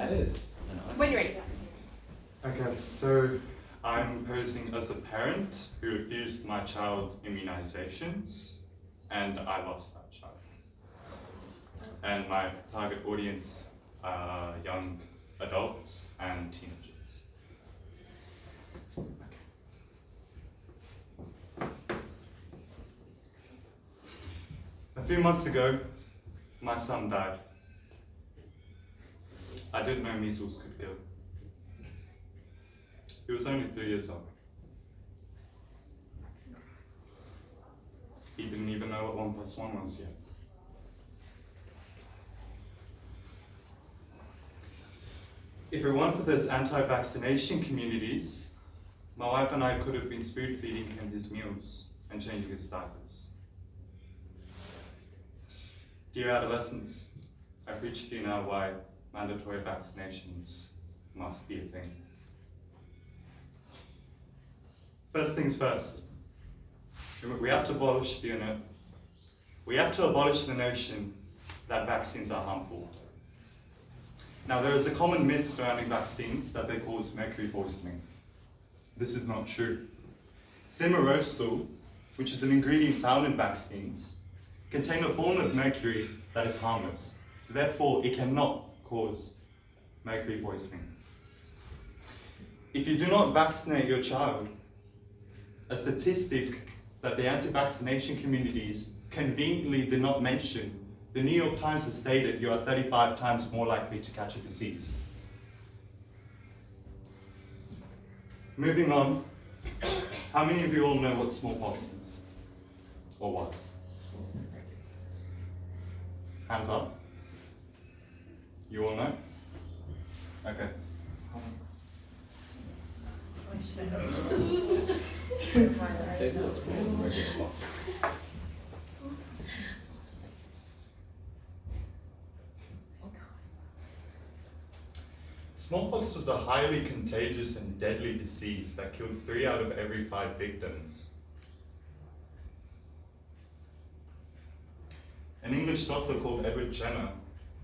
That is. When you're ready. Okay, so I'm posing as a parent who refused my child immunizations, and I lost that child. And my target audience are young adults and teenagers. A few months ago, my son died. I didn't know measles could kill. He was only 3 years old. He didn't even know what 1 + 1 was yet. If it weren't for those anti-vaccination communities, my wife and I could have been spoon feeding him his meals and changing his diapers. Dear adolescents, I preach to you now why mandatory vaccinations must be a thing. First things first, we have to abolish the notion that vaccines are harmful. Now, there is a common myth surrounding vaccines that they cause mercury poisoning. This is not true. Thimerosal, which is an ingredient found in vaccines, contain a form of mercury that is harmless. Therefore, it cannot cause mercury poisoning. If you do not vaccinate your child, a statistic that the anti-vaccination communities conveniently did not mention, the New York Times has stated you are 35 times more likely to catch a disease. Moving on, how many of you all know what smallpox is, or was? Hands up. You all know? Okay. Smallpox was a highly contagious and deadly disease that killed 3 out of every 5 victims. An English doctor called Edward Jenner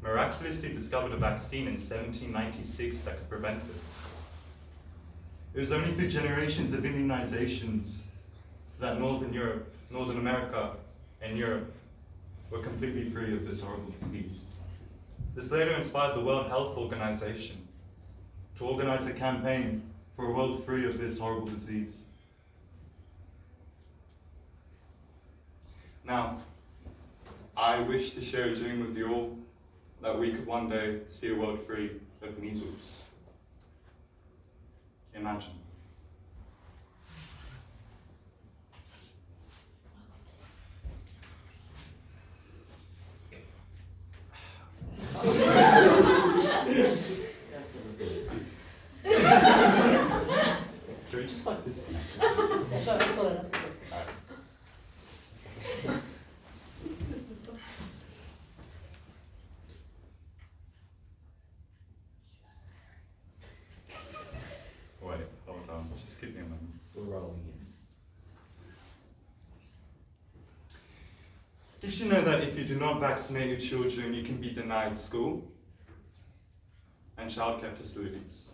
miraculously discovered a vaccine in 1796 that could prevent this. It was only through generations of immunizations that Northern America, and Europe were completely free of this horrible disease. This later inspired the World Health Organization to organize a campaign for a world free of this horrible disease. Now, I wish to share a dream with you all that we could one day see a world free of measles. Imagine. Can we just like this? Wait, hold on, just give me a moment. We're rolling in. Did you know that if you do not vaccinate your children, you can be denied school and childcare facilities?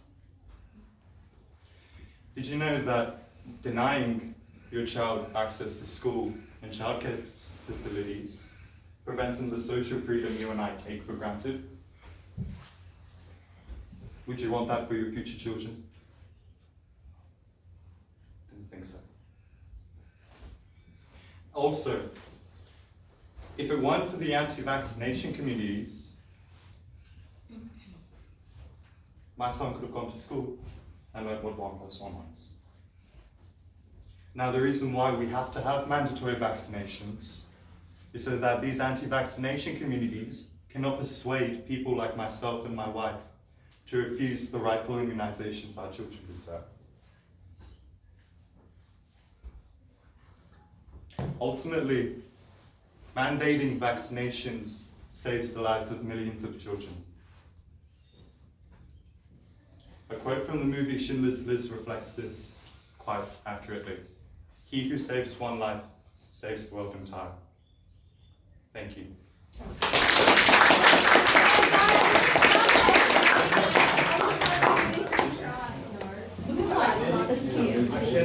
Did you know that denying your child access to school and childcare facilities prevents them the social freedom you and I take for granted? Would you want that for your future children? Didn't think so. Also, if it weren't for the anti-vaccination communities, my son could have gone to school and learned what 1 + 1 was. Now, the reason why we have to have mandatory vaccinations is so that these anti-vaccination communities cannot persuade people like myself and my wife to refuse the rightful immunizations our children deserve. Ultimately, mandating vaccinations saves the lives of millions of children. A quote from the movie Schindler's List reflects this quite accurately. He who saves one life saves the world entire. Thank you. Thank you.